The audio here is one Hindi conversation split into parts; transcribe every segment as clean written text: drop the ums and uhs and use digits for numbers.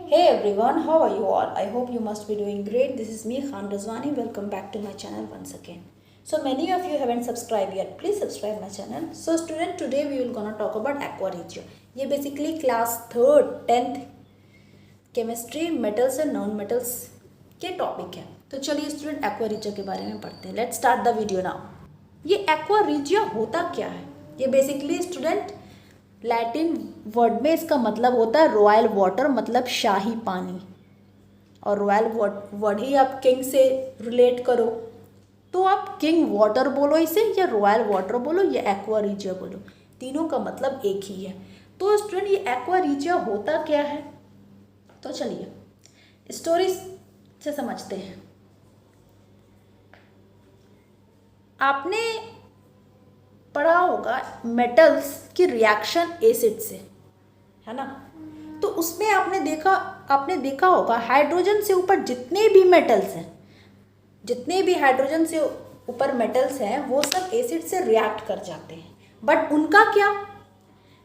Hey everyone, how are you all? I hope you must be doing great. This is me, Khan Razwani. Welcome back to my channel once again. So many of you haven't subscribed yet. Please subscribe my channel. So student, today we will gonna talk about aqua regia. ये basically class 3rd 10th chemistry metals and non metals के टॉपिक है. तो चलिए स्टूडेंट एक्वा रिजिया के बारे में पढ़ते हैं. Let's start the video now. ये एक्वा रिजिया होता क्या है? ये बेसिकली स्टूडेंट लैटिन वर्ड में इसका मतलब होता है रॉयल वाटर, मतलब शाही पानी. और रॉयल वर्ड ही आप किंग से रिलेट करो तो आप किंग वाटर बोलो इसे, या रॉयल वाटर बोलो, या एक्वा रिजिया बोलो, तीनों का मतलब एक ही है. तो स्टूडेंट ये एक्वा रिजिया होता क्या है? तो चलिए स्टोरी से समझते हैं. आपने पढ़ा होगा मेटल्स की रिएक्शन एसिड से, है ना. तो उसमें आपने देखा होगा हाइड्रोजन से ऊपर जितने भी मेटल्स हैं, जितने भी हाइड्रोजन से ऊपर मेटल्स हैं वो सब एसिड से रिएक्ट कर जाते हैं. बट उनका क्या,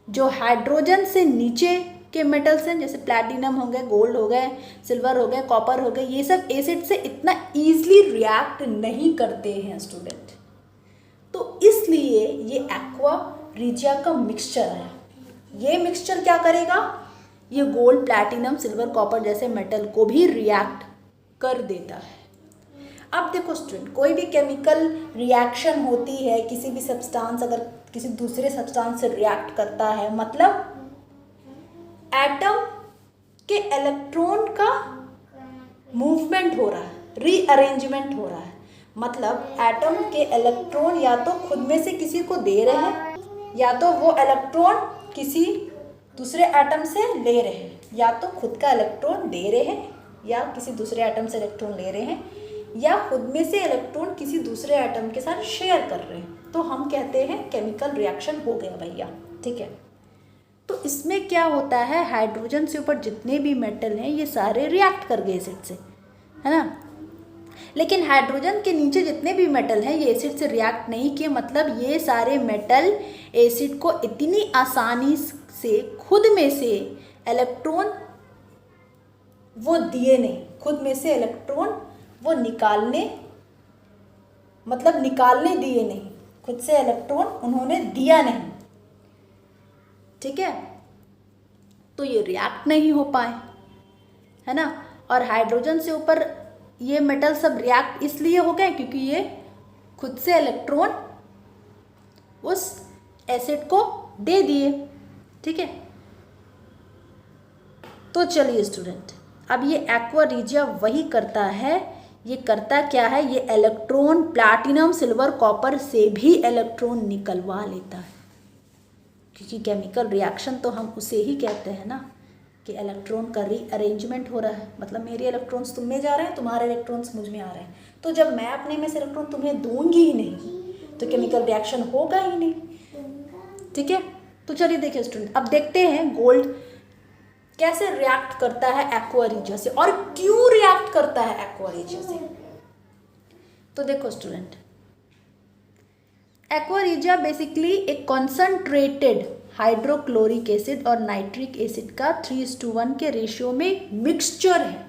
जो हाइड्रोजन से नीचे के मेटल्स हैं जैसे प्लैटिनम हो गए, गोल्ड हो गए, सिल्वर हो गए, कॉपर हो गए, ये सब एसिड से इतना ईजिली रिएक्ट नहीं करते हैं स्टूडेंट. तो इसलिए ये एक्वा रिजिया का मिक्सचर है. ये मिक्सचर क्या करेगा, ये गोल्ड, प्लैटिनम, सिल्वर, कॉपर जैसे मेटल को भी रिएक्ट कर देता है. अब देखो स्टूडेंट, कोई भी केमिकल रिएक्शन होती है, किसी भी सब्सटेंस अगर किसी दूसरे सब्सटेंस से रिएक्ट करता है, मतलब एटम के इलेक्ट्रॉन का मूवमेंट हो रहा है, रीअरेंजमेंट हो रहा है. मतलब एटम के इलेक्ट्रॉन या तो खुद में से किसी को दे रहे हैं, या तो वो इलेक्ट्रॉन किसी दूसरे एटम से ले रहे हैं, या तो खुद का इलेक्ट्रॉन दे रहे हैं या किसी दूसरे एटम से इलेक्ट्रॉन ले रहे हैं, या खुद में से इलेक्ट्रॉन किसी दूसरे एटम के साथ शेयर कर रहे हैं. तो हम कहते हैं केमिकल रिएक्शन हो गया भैया. ठीक है. तो इसमें क्या होता है, हाइड्रोजन से ऊपर जितने भी मेटल हैं ये सारे रिएक्ट कर गए एसिड से, है ना. लेकिन हाइड्रोजन के नीचे जितने भी मेटल हैं ये एसिड से रिएक्ट नहीं किए. मतलब ये सारे मेटल एसिड को इतनी आसानी से खुद में से इलेक्ट्रॉन वो दिए नहीं, खुद में से इलेक्ट्रॉन वो निकालने दिए नहीं, खुद से इलेक्ट्रॉन उन्होंने दिया नहीं. ठीक है. तो ये रिएक्ट नहीं हो पाए, है ना. और हाइड्रोजन से ऊपर ये मेटल सब रिएक्ट इसलिए हो गए क्योंकि ये खुद से इलेक्ट्रॉन उस एसिड को दे दिए. ठीक है. तो चलिए स्टूडेंट, अब ये एक्वा रिजिया वही करता है. ये करता क्या है, ये इलेक्ट्रॉन प्लैटिनम, सिल्वर, कॉपर से भी इलेक्ट्रॉन निकलवा लेता है. क्योंकि केमिकल रिएक्शन तो हम उसे ही कहते हैं ना कि इलेक्ट्रॉन का रीअरेंजमेंट हो रहा है. मतलब मेरे इलेक्ट्रॉन्स तुम में जा रहे हैं, तुम्हारे इलेक्ट्रॉन्स मुझ में आ रहे हैं. तो जब मैं अपने में से इलेक्ट्रॉन तुम्हें दूंगी ही नहीं तो केमिकल रिएक्शन होगा ही नहीं. ठीक है. तो चलिए देखिए स्टूडेंट, अब देखते हैं गोल्ड कैसे रिएक्ट करता है एक्वा रिजिया से, और क्यों रिएक्ट करता है एक्वा रिजिया से. तो देखो स्टूडेंट, एक्वा रिजिया बेसिकली एक कॉन्सनट्रेटेड हाइड्रोक्लोरिक एसिड और नाइट्रिक एसिड का 3:1 के रेशियो में मिक्सचर है.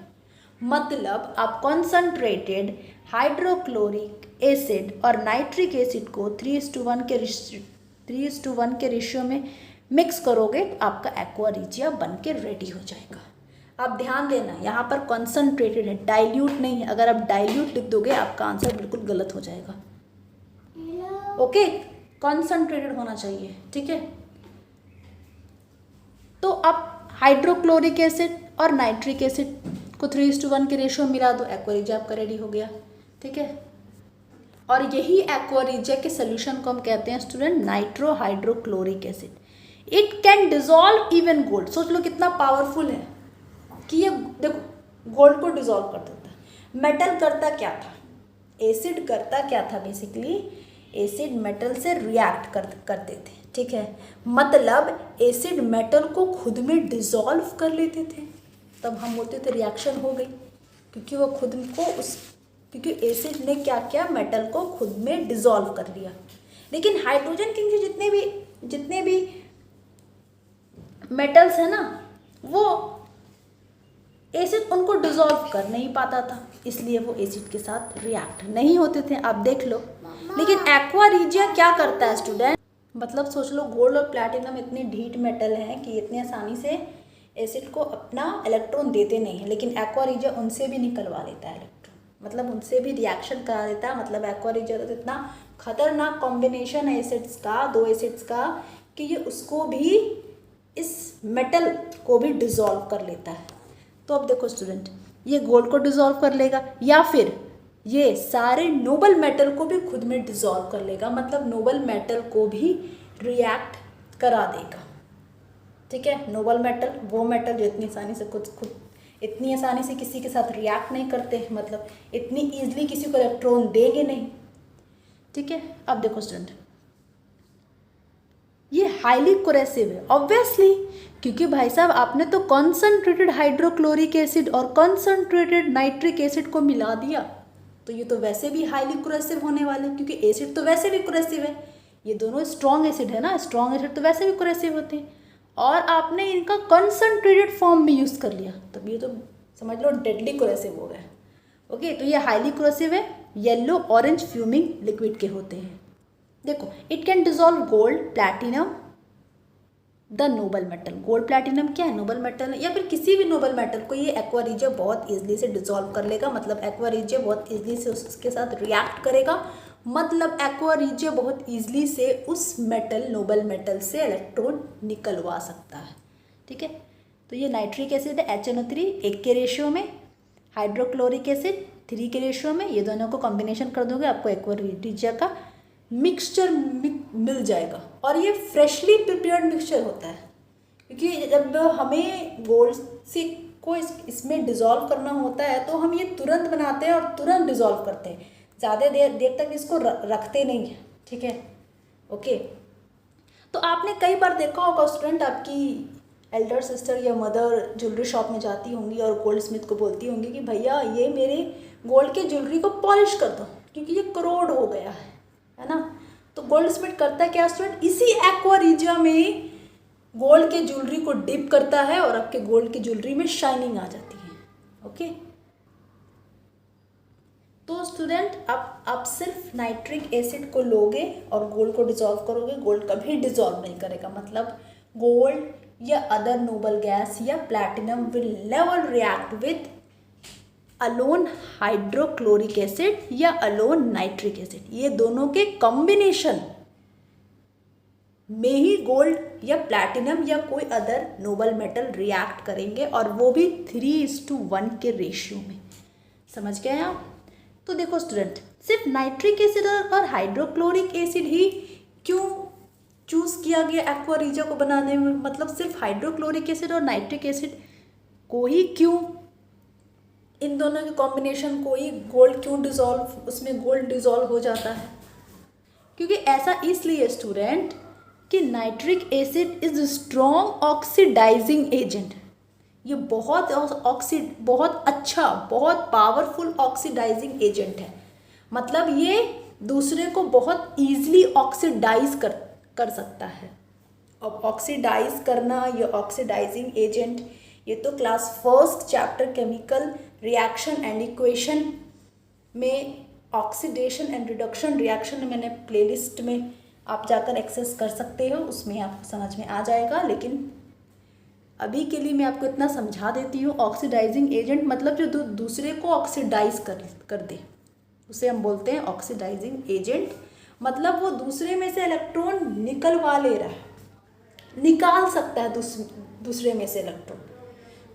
मतलब आप कॉन्सनट्रेटेड हाइड्रोक्लोरिक एसिड और नाइट्रिक एसिड को 3:1 के रेशियो में मिक्स करोगे तो आपका एक्वा रिजिया बन के रेडी हो जाएगा. आप ध्यान देना, यहाँ पर कॉन्सनट्रेटेड है, डाइल्यूट नहीं है. अगर आप डाइल्यूट लिख दोगे आपका आंसर बिल्कुल गलत हो जाएगा. ओके. कॉन्सनट्रेटेड होना चाहिए. ठीक है. तो आप हाइड्रोक्लोरिक एसिड और नाइट्रिक एसिड को 3:1 के रेशियो मिला दो, एक्वा रिजिया आपका रेडी हो गया. ठीक है. और यही एक्वा रिजिया के सोल्यूशन को हम कहते हैं student nitro hydrochloric acid. It can dissolve even gold. सोच लो कितना पावरफुल है कि ये देखो गोल्ड को डिजॉल्व कर देता है. मेटल करता क्या था, एसिड करता क्या था, बेसिकली एसिड मेटल से रिएक्ट करते थे. ठीक है. मतलब एसिड मेटल को खुद में डिजॉल्व कर लेते थे. तब हम बोलते थे रिएक्शन हो गई, क्योंकि वो खुद को क्योंकि एसिड ने क्या किया, मेटल को खुद में डिजॉल्व कर लिया. लेकिन हाइड्रोजन के जितने भी मेटल्स है ना, वो एसिड उनको डिसॉल्व कर नहीं पाता था, इसलिए वो एसिड के साथ रिएक्ट नहीं होते थे। आप देख लो। लेकिन एक्वा रीजिया क्या करता है स्टूडेंट, मतलब सोच लो गोल्ड और प्लैटिनम इतने ढीठ मेटल हैं कि इतने आसानी से एसिड को अपना इलेक्ट्रॉन देते नहीं हैं, लेकिन एक्वा रीजिया उनसे भी निकलवा लेता है इलेक्ट्रॉन, मतलब उनसे भी रिएक्शन करा देता है। मतलब एक्वा रीजिया तो इतना खतरनाक कॉम्बिनेशन है एसिड्स का, दो एसिड्स का, कि ये उसको भी, इस मेटल को भी डिसॉल्व कर लेता है। तो अब देखो स्टूडेंट, ये गोल्ड को डिसॉल्व कर लेगा या फिर ये सारे नोबल मेटल को भी खुद में डिसॉल्व कर लेगा, मतलब नोबल मेटल को भी रिएक्ट करा देगा। ठीक है, नोबल मेटल वो मेटल जो इतनी आसानी से खुद इतनी आसानी से किसी के साथ रिएक्ट नहीं करते, मतलब इतनी ईजिली किसी को इलेक्ट्रॉन देंगे नहीं। ठीक है, अब देखो स्टूडेंट, ये हाईली कोरेसिव है ऑब्वियसली, क्योंकि भाई साहब आपने तो कॉन्सनट्रेटेड हाइड्रोक्लोरिक एसिड और कॉन्सनट्रेटेड नाइट्रिक एसिड को मिला दिया, तो ये तो वैसे भी हाईली कोरेसिव होने वाले, क्योंकि एसिड तो वैसे भी कोरेसिव है, ये दोनों स्ट्रॉन्ग एसिड है ना, स्ट्रॉन्ग एसिड तो वैसे भी कोरेसिव होते हैं, और आपने इनका कॉन्सनट्रेटेड फॉर्म में यूज़ कर लिया, तब ये तो समझ लो डेडली कोरेसिव हो गए। ओके, तो ये हाईली कोरेसिव है, येलो ऑरेंज फ्यूमिंग लिक्विड के होते हैं। देखो, it can dissolve gold, platinum, the Nobel metal. Gold platinum क्या है, नोबल मेटल, या फिर किसी भी नोबल मेटल को ये एक्वा रीजिया बहुत ईजिली से डिसॉल्व कर लेगा, मतलब एक्वा रीजिया बहुत ईजिली से उसके साथ रिएक्ट करेगा, मतलब एक्वा रीजिया बहुत ईजिली से उस मेटल, नोबल मेटल से इलेक्ट्रॉन निकलवा सकता है। ठीक है, तो ये नाइट्रिक एसिड है HNO3 1 के रेशियो में, हाइड्रोक्लोरिक एसिड 3 के रेशियो में, ये दोनों को कॉम्बिनेशन कर दोगे आपको एक्वा रीजिया का मिक्सचर मिल जाएगा, और ये फ्रेशली प्रिपेयर्ड मिक्सचर होता है, क्योंकि जब हमें गोल्ड से को इसमें डिसॉल्व करना होता है तो हम ये तुरंत बनाते हैं और तुरंत डिसॉल्व करते हैं, ज़्यादा देर तक इसको रखते नहीं हैं। ठीक है, ओके। तो आपने कई बार देखा होगा स्टूडेंट, आपकी एल्डर सिस्टर या मदर ज्वेलरी शॉप में जाती होंगी और गोल्ड स्मिथ को बोलती होंगी कि भैया ये मेरे गोल्ड के ज्वेलरी को पॉलिश कर दो, क्योंकि ये करोड़ हो गया है ना। तो गोल्ड स्मिथ करता है क्या स्टूडेंट, इसी एक्वा रीजिया में गोल्ड के ज्वेलरी को डिप करता है और आपके गोल्ड की ज्वेलरी में शाइनिंग आ जाती है। ओके, तो स्टूडेंट आप सिर्फ नाइट्रिक एसिड को लोगे और गोल्ड को डिसॉल्व करोगे, गोल्ड कभी डिसॉल्व नहीं करेगा, मतलब गोल्ड या अदर नोबल गैस या platinum will never react with alone hydrochloric acid या अलोन नाइट्रिक एसिड, ये दोनों के कॉम्बिनेशन में ही गोल्ड या प्लैटिनम या कोई अदर नोबल मेटल रिएक्ट करेंगे, और वो भी 3:1 के रेशियो में। समझ गए आप। तो देखो स्टूडेंट, सिर्फ नाइट्रिक एसिड और हाइड्रोक्लोरिक एसिड ही क्यों चूज़ किया गया एक्वा रीजिया को बनाने में, मतलब सिर्फ हाइड्रोक्लोरिक एसिड और नाइट्रिक एसिड को ही क्यों, इन दोनों के कॉम्बिनेशन को ही गोल्ड क्यों डिसॉल्व, उसमें गोल्ड डिसॉल्व हो जाता है, क्योंकि ऐसा इसलिए स्टूडेंट कि nitric acid is strong oxidising agent, ये बहुत अच्छा, बहुत पावरफुल ऑक्सीडाइजिंग एजेंट है, मतलब ये दूसरे को बहुत ईजिली ऑक्सीडाइज कर सकता है। अब ऑक्सीडाइज करना, ये ऑक्सीडाइजिंग एजेंट, ये तो class first chapter chemical reaction and equation में, ऑक्सीडेशन एंड रिडक्शन रिएक्शन में मैंने प्लेलिस्ट में आप जाकर एक्सेस कर सकते हो, उसमें आपको समझ में आ जाएगा। लेकिन अभी के लिए मैं आपको इतना समझा देती हूँ, ऑक्सीडाइजिंग एजेंट मतलब जो दूसरे को ऑक्सीडाइज कर दे, उसे हम बोलते हैं ऑक्सीडाइजिंग एजेंट, मतलब वो दूसरे में से इलेक्ट्रॉन निकलवा ले रहा है, निकाल सकता है दूसरे में से इलेक्ट्रॉन,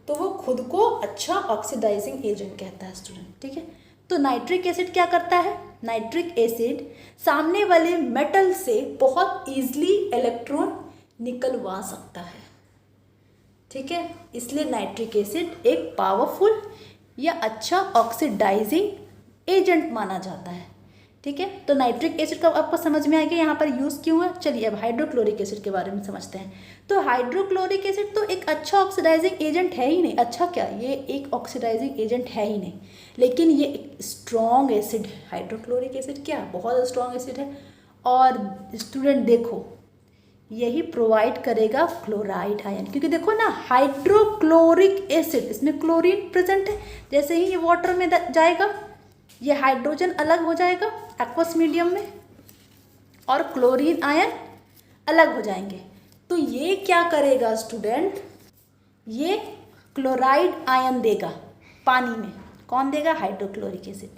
तो वो खुद को अच्छा ऑक्सीडाइजिंग एजेंट कहता है स्टूडेंट। ठीक है, तो नाइट्रिक एसिड क्या करता है, नाइट्रिक एसिड सामने वाले मेटल से बहुत ईजिली इलेक्ट्रॉन निकलवा सकता है। ठीक है, इसलिए नाइट्रिक एसिड एक पावरफुल या अच्छा ऑक्सीडाइजिंग एजेंट माना जाता है। ठीक है, तो नाइट्रिक एसिड का आपको समझ में आ गया यहाँ पर यूज़ क्यों है। चलिए अब हाइड्रोक्लोरिक एसिड के बारे में समझते हैं। तो हाइड्रोक्लोरिक एसिड तो एक अच्छा ऑक्सीडाइजिंग एजेंट है ही नहीं, अच्छा क्या, ये एक ऑक्सीडाइजिंग एजेंट है ही नहीं, लेकिन ये एक स्ट्रॉन्ग एसिड है। हाइड्रोक्लोरिक एसिड क्या, बहुत स्ट्रॉन्ग एसिड है। और स्टूडेंट देखो, यही प्रोवाइड करेगा क्लोराइड आयन, क्योंकि देखो ना हाइड्रोक्लोरिक एसिड, इसमें क्लोरीन प्रेजेंट है, जैसे ही ये वाटर में जाएगा ये हाइड्रोजन अलग हो जाएगा एक्वस मीडियम में और क्लोरीन आयन अलग हो जाएंगे। तो ये क्या करेगा स्टूडेंट, ये क्लोराइड आयन देगा पानी में। कौन देगा? Hydrochloric acid.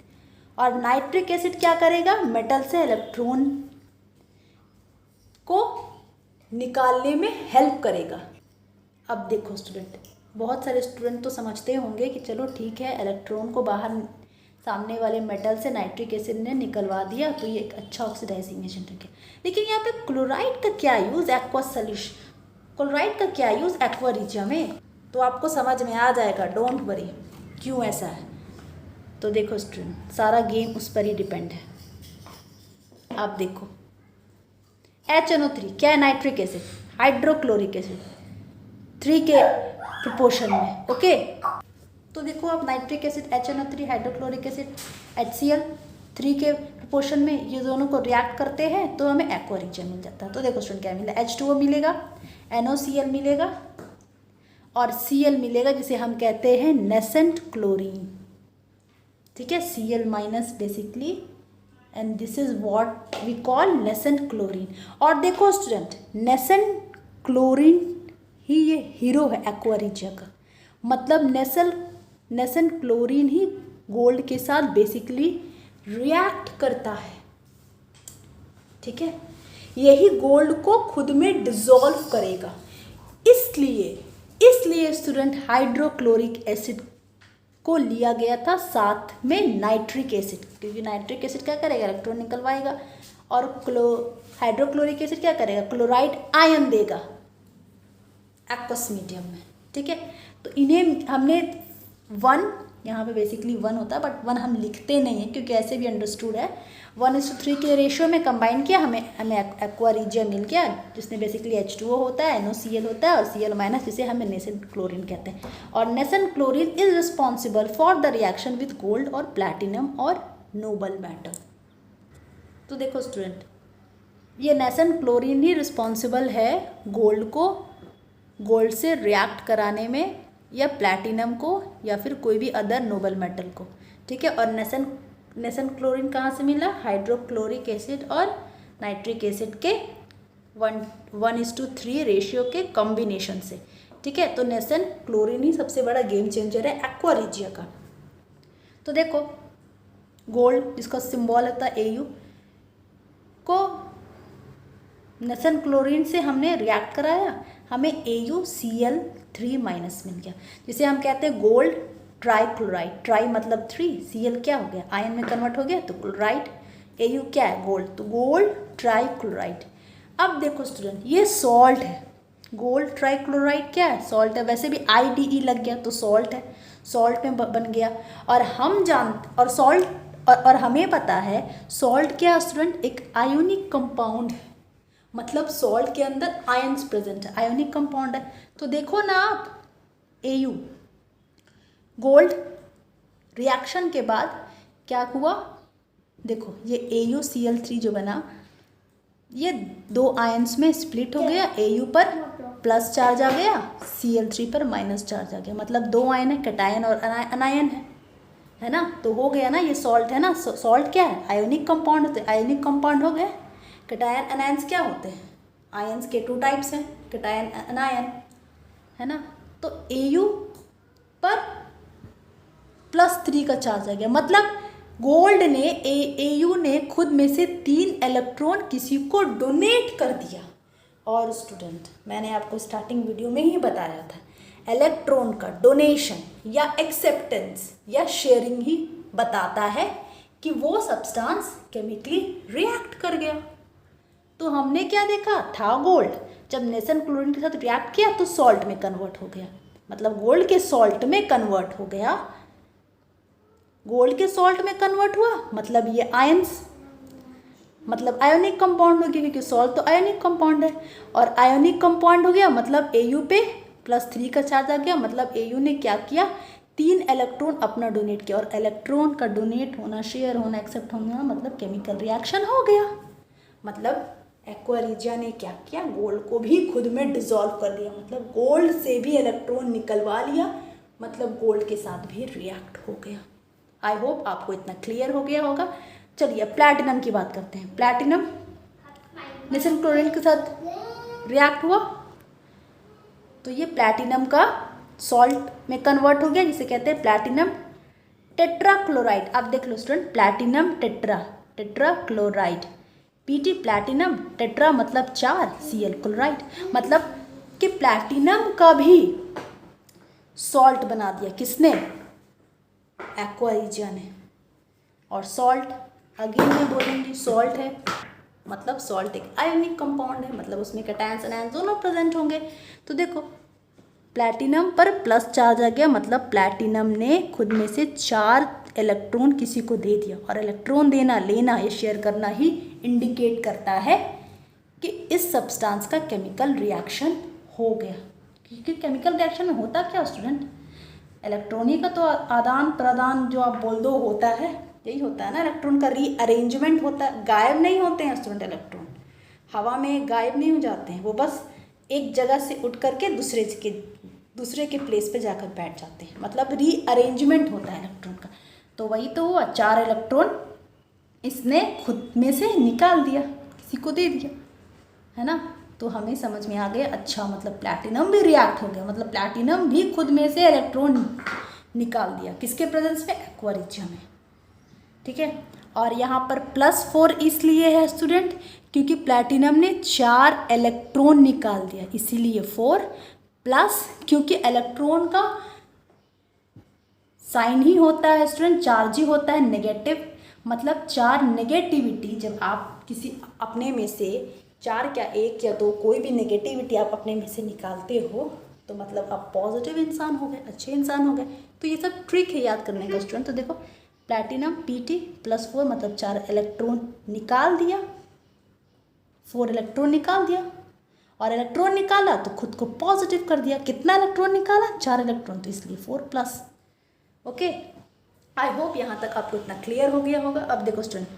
और नाइट्रिक एसिड क्या करेगा? मेटल से इलेक्ट्रॉन को निकालने में हेल्प करेगा। अब देखो स्टूडेंट, बहुत सारे स्टूडेंट तो समझते होंगे कि चलो ठीक है, इलेक्ट्रॉन को बाहर सामने वाले मेटल से नाइट्रिक एसिड ने निकलवा दिया तो ये एक अच्छा ऑक्सीडाइजिंग एजेंट है। लेकिन यहाँ पे क्लोराइड का क्या यूज़ एक्वस सॉल्यूशन, क्लोराइड का क्या यूज़ एक्वा रीजिया में, तो आपको समझ में आ जाएगा, डोंट वरी क्यों ऐसा है। तो देखो स्टूडेंट, सारा गेम उस पर ही डिपेंड है। आप देखो HNO3 क्या है? नाइट्रिक एसिड, हाइड्रोक्लोरिक एसिड 3 के प्रोपोर्शन में, ओके। तो देखो अब nitric acid HNO3 hydrochloric acid HCl 3 के प्रोपोर्शन में ये दोनों को रिएक्ट करते हैं तो हमें एक्वा रीजन मिल जाता है। तो देखो स्टूडेंट क्या मिला, H2O मिलेगा, NOCl मिलेगा और Cl मिलेगा जिसे हम कहते हैं नेसेंट क्लोरीन, ठीक है, Cl minus basically, and this is what we call nascent chlorine. और देखो स्टूडेंट, नेसेंट क्लोरीन ही ये हीरो है एक्वा रीजिया का, मतलब नेसेंट क्लोरीन ही गोल्ड के साथ बेसिकली रिएक्ट करता है, ठीक है, यही गोल्ड को खुद में डिसॉल्व करेगा। इसलिए स्टूडेंट हाइड्रोक्लोरिक एसिड को लिया गया था साथ में नाइट्रिक एसिड, क्योंकि नाइट्रिक एसिड क्या करेगा? इलेक्ट्रॉन निकलवाएगा। और हाइड्रोक्लोरिक एसिड क्या करेगा? क्लोराइड आयन देगा एक्वस मीडियम में, ठीक है। तो इन्हें हमने 1, यहाँ पे बेसिकली 1 होता है बट 1 हम लिखते नहीं हैं क्योंकि ऐसे भी अंडरस्टूड है, 1:3 के रेशियो में कंबाइन किया, हमें एक्वा रीजिया मिल गया जिसमें बेसिकली H2O होता है, NOCl होता है और Cl माइनस, जिसे हमें नेसेंट क्लोरीन कहते हैं। और nascent chlorine is responsible for the reaction with gold और प्लैटिनम और नोबल मेटल। तो देखो स्टूडेंट, ये नेसेंट क्लोरीन ही रिस्पॉन्सिबल है गोल्ड से रिएक्ट कराने में, या प्लैटिनम को, या फिर कोई भी अदर नोबल मेटल को, ठीक है। और नेसेंट क्लोरीन कहाँ से मिला? हाइड्रोक्लोरिक एसिड और नाइट्रिक एसिड के 1:3 रेशियो के कॉम्बिनेशन से, ठीक है। तो नेसेंट क्लोरीन ही सबसे बड़ा गेम चेंजर है एक्वा रीजिया का। तो देखो गोल्ड जिसका सिंबल होता है AU को नेसेंट क्लोरीन से हमने रिएक्ट कराया, हमें AuCl3 माइनस मिल गया, जिसे हम कहते हैं गोल्ड ट्राईक्लोराइड। ट्राई मतलब 3, Cl क्या हो गया? आयन में कन्वर्ट हो गया तो क्लोराइड, Au क्या है? गोल्ड, तो गोल्ड ट्राईक्लोराइड। अब देखो स्टूडेंट, ये सॉल्ट है, गोल्ड ट्राईक्लोराइड क्या है? सॉल्ट है। वैसे भी IDE लग गया तो सॉल्ट है, सॉल्ट में बन गया। और और हमें पता है सॉल्ट क्या है स्टूडेंट? एक आयोनिक कंपाउंड है, मतलब सॉल्ट के अंदर आयंस प्रेजेंट है, आयोनिक कंपाउंड है। तो देखो ना आप, AU गोल्ड रिएक्शन के बाद क्या हुआ? देखो ये AuCl3 जो बना, ये 2 आयंस में स्प्लिट हो गया, AU पर प्लस चार्ज आ गया, Cl3 पर माइनस चार्ज आ गया, मतलब 2 आयन है, कैटायन और अनायन है ना। तो हो गया ना, ये सॉल्ट है ना। सॉल्ट क्या है? आयोनिक कंपाउंड होते हैं, आयोनिक कंपाउंड हो गए। कैटायन अनायंस क्या होते हैं? आयंस के 2 टाइप्स हैं, कैटायन अनायन, है ना। तो AU पर +3 का चार्ज आ गया, मतलब गोल्ड ने AU ने खुद में से 3 इलेक्ट्रॉन किसी को डोनेट कर दिया। और स्टूडेंट, मैंने आपको स्टार्टिंग वीडियो में ही बताया था, इलेक्ट्रॉन का डोनेशन या एक्सेप्टेंस या शेयरिंग ही बताता है कि वो सब्सटेंस केमिकली रिएक्ट कर गया। तो हमने क्या देखा था? गोल्ड जब नेसेंट क्लोरीन के साथ रिएक्ट किया तो सॉल्ट में कन्वर्ट हो गया, मतलब गोल्ड के सॉल्ट में कन्वर्ट हो गया। गोल्ड के सॉल्ट में कन्वर्ट हुआ मतलब ये आयंस, मतलब आयोनिक कंपाउंड हो गया, क्योंकि सॉल्ट तो आयोनिक कंपाउंड है। और आयोनिक कंपाउंड हो गया मतलब AU पे +3 का चार्ज आ गया, मतलब AU ने क्या किया? 3 इलेक्ट्रॉन अपना डोनेट किया। और इलेक्ट्रॉन का डोनेट होना, शेयर होना, एक्सेप्ट होना, मतलब केमिकल रिएक्शन हो गया। मतलब एक्वा रीजिया ने क्या किया, गोल्ड को भी खुद में डिसॉल्व कर दिया, मतलब गोल्ड से भी इलेक्ट्रॉन निकलवा लिया, मतलब गोल्ड के साथ भी रिएक्ट हो गया। आई होप आपको इतना क्लियर हो गया होगा। चलिए प्लैटिनम की बात करते हैं। प्लैटिनम नेशन क्लोरीन के साथ रिएक्ट हुआ तो ये प्लैटिनम का सॉल्ट में कन्वर्ट हो गया, जिसे कहते हैं प्लैटिनम टेट्राक्लोराइड। आप देख लो student, platinum tetrachloride, PT platinum, tetra मतलब 4, Cl क्लोराइड, मतलब कि प्लैटिनम का भी सॉल्ट बना दिया किसने, एक्वा रीजिया ने। और सॉल्ट अगेन में बोलेंगे सॉल्ट है, मतलब सॉल्ट एक आयोनिक कंपाउंड है, मतलब उसमें कैटायंस एनायंस दोनों प्रेजेंट होंगे। तो देखो प्लैटिनम पर प्लस चार्ज आ गया, मतलब प्लैटिनम ने खुद में से 4 इलेक्ट्रॉन किसी को दे दिया। और इलेक्ट्रॉन देना लेना ये शेयर करना ही इंडिकेट करता है कि इस सब्सटेंस का केमिकल रिएक्शन हो गया। क्योंकि केमिकल रिएक्शन में होता क्या स्टूडेंट, इलेक्ट्रॉनी का तो आदान प्रदान जो आप बोल दो होता है, यही होता है ना, इलेक्ट्रॉन का रीअरेंजमेंट होता है। गायब नहीं होते हैं स्टूडेंट इलेक्ट्रॉन, हवा में गायब नहीं हो जाते हैं, वो बस एक जगह से उठ करके दूसरे के प्लेस पे जाकर बैठ जाते हैं, मतलब रीअरेंजमेंट होता है इलेक्ट्रॉन का। तो वही तो हुआ, 4 इलेक्ट्रॉन इसने खुद में से निकाल दिया, किसी को दे दिया, है ना। तो हमें समझ में आ गया, अच्छा मतलब प्लैटिनम भी रिएक्ट हो गया, मतलब प्लैटिनम भी खुद में से इलेक्ट्रॉन निकाल दिया, किसके प्रेजेंस में, एक्वा रीजिया में, ठीक है। और यहाँ पर +4 इसलिए है स्टूडेंट क्योंकि प्लैटिनम ने 4 इलेक्ट्रॉन निकाल दिया, इसीलिए 4 प्लस, क्योंकि इलेक्ट्रॉन का साइन ही होता है स्टूडेंट, चार्ज ही होता है नेगेटिव, मतलब 4 नेगेटिविटी जब आप किसी अपने में से 4 क्या 1 या 2 कोई भी नेगेटिविटी आप अपने में से निकालते हो तो मतलब आप पॉजिटिव इंसान हो गए, अच्छे इंसान हो गए। तो ये सब ट्रिक है याद करने का स्टूडेंट। तो देखो प्लैटिनम Pt +4 मतलब 4 इलेक्ट्रॉन निकाल दिया, 4 इलेक्ट्रॉन निकाल दिया, और इलेक्ट्रॉन निकाला तो खुद को पॉजिटिव कर दिया। कितना इलेक्ट्रॉन निकाला, 4 इलेक्ट्रॉन, तो इसलिए 4+। ओके, आई होप यहाँ तक आपको इतना क्लियर हो गया होगा। अब देखो student,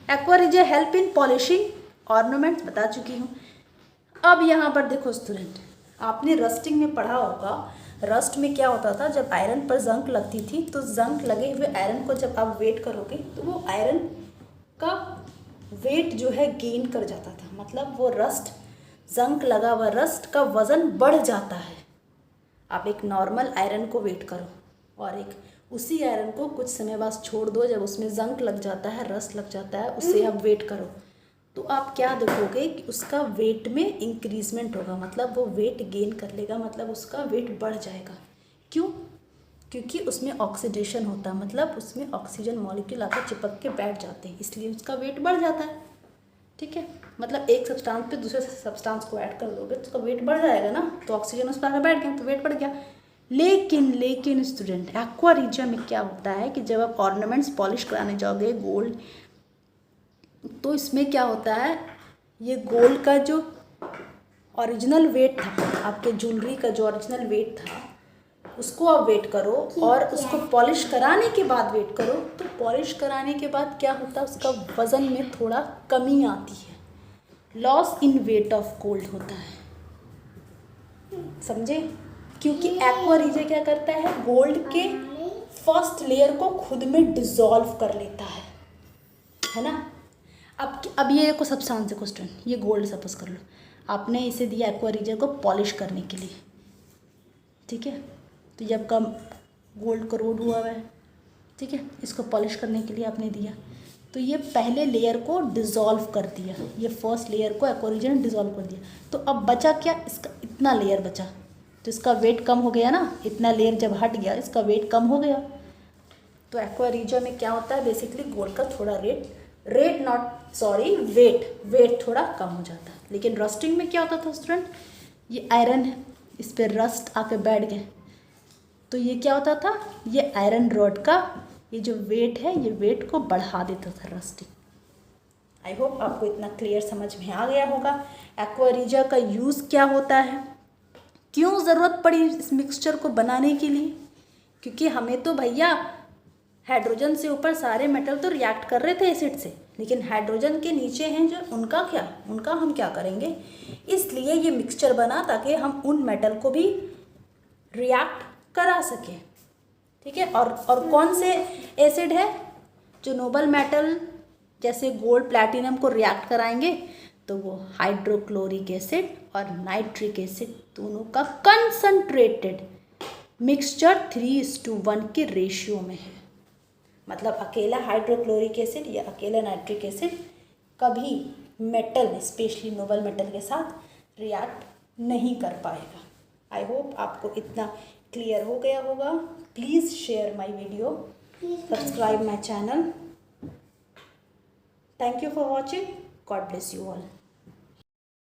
aqua regia help in polishing ornaments बता चुकी हूँ। अब यहाँ पर देखो स्टूडेंट, आपने रस्टिंग में पढ़ा होगा, रस्ट में क्या होता था, जब आयरन पर जंग लगती थी तो जंग लगे हुए आयरन को जब आप वेट करोगे तो वो आयरन का वेट जो है गेन कर जाता था, मतलब वो रस्ट, जंग लगा हुआ रस्ट का वज़न बढ़ जाता है। आप एक नॉर्मल आयरन को वेट करो और एक उसी आयरन को कुछ समय बाद छोड़ दो, जब उसमें जंग लग जाता है, रस्ट लग जाता है, उससे आप वेट करो तो आप क्या देखोगे कि उसका वेट में इंक्रीजमेंट होगा, मतलब वो वेट गेन कर लेगा, मतलब उसका वेट बढ़ जाएगा। क्यों, क्योंकि उसमें ऑक्सीडेशन होता है, मतलब उसमें ऑक्सीजन मॉलिक्यूल आकर चिपक के बैठ जाते हैं, इसलिए उसका वेट बढ़ जाता है। ठीक है, मतलब एक सब्सटेंस पे दूसरे सब्सटेंस को ऐड कर दोगे तो उसका वेट बढ़ जाएगा ना, तो ऑक्सीजन उस पर आकर बैठ गया तो वेट बढ़ गया। लेकिन स्टूडेंट, एक्वा रीजिया में क्या होता है कि जब आप ऑर्नामेंट्स पॉलिश कराने जाओगे गोल्ड, तो इसमें क्या होता है, ये गोल्ड का जो ओरिजिनल वेट था, आपके ज्वेलरी का जो ओरिजिनल वेट था, उसको आप वेट करो और उसको पॉलिश कराने के बाद वेट करो, तो पॉलिश कराने के बाद क्या होता है, उसका वज़न में थोड़ा कमी आती है, loss in weight of gold होता है, समझे। क्योंकि एक्वा रीजिया क्या करता है, गोल्ड के फर्स्ट लेयर को खुद में डिसॉल्व कर लेता है ना। अब ये को सब्सटेंस है क्वेश्चन, ये गोल्ड सपोज कर लो, आपने इसे दिया एक्वा रीजिया को पॉलिश करने के लिए, ठीक है। तो जब कम गोल्ड करोड हुआ है, ठीक है, इसको पॉलिश करने के लिए आपने दिया, तो ये पहले लेयर को डिसॉल्व कर दिया, ये फर्स्ट लेयर को एक्वा रीजिया ने डिसॉल्व कर दिया। तो अब बचा क्या, इसका इतना लेयर बचा, तो इसका वेट कम हो गया ना, इतना लेयर जब हट गया इसका वेट कम हो गया। तो एक्वा रीजिया में क्या होता है, बेसिकली गोल्ड का थोड़ा वेट थोड़ा कम हो जाता है। लेकिन रस्टिंग में क्या होता था स्टूडेंट, ये आयरन है, इस पर रस्ट आके बैठ गए, तो ये क्या होता था, ये आयरन रॉड का ये जो वेट है, ये वेट को बढ़ा देता था रस्टिंग। आई होप आपको इतना क्लियर समझ में आ गया होगा। एक्वा रीजिया का यूज़ क्या होता है, क्यों ज़रूरत पड़ी इस मिक्सचर को बनाने के लिए, क्योंकि हमें तो भैया हाइड्रोजन से ऊपर सारे मेटल तो रिएक्ट कर रहे थे एसिड से, लेकिन हाइड्रोजन के नीचे हैं जो, उनका हम क्या करेंगे, इसलिए ये मिक्सचर बना ताकि हम उन मेटल को भी रिएक्ट करा सकें। ठीक है, और कौन से एसिड है जो नोबल मेटल जैसे गोल्ड प्लैटिनम को रिएक्ट कराएंगे, तो वो हाइड्रोक्लोरिक एसिड और नाइट्रिक एसिड दोनों का कंसंट्रेटेड मिक्सचर 3:1 के रेशियो में है। मतलब अकेला हाइड्रोक्लोरिक एसिड या अकेला नाइट्रिक एसिड कभी मेटल, स्पेशली नोबल मेटल के साथ रिएक्ट नहीं कर पाएगा। आई होप आपको इतना क्लियर हो गया होगा। Please share my video, subscribe my channel. Thank you for watching. God bless you all.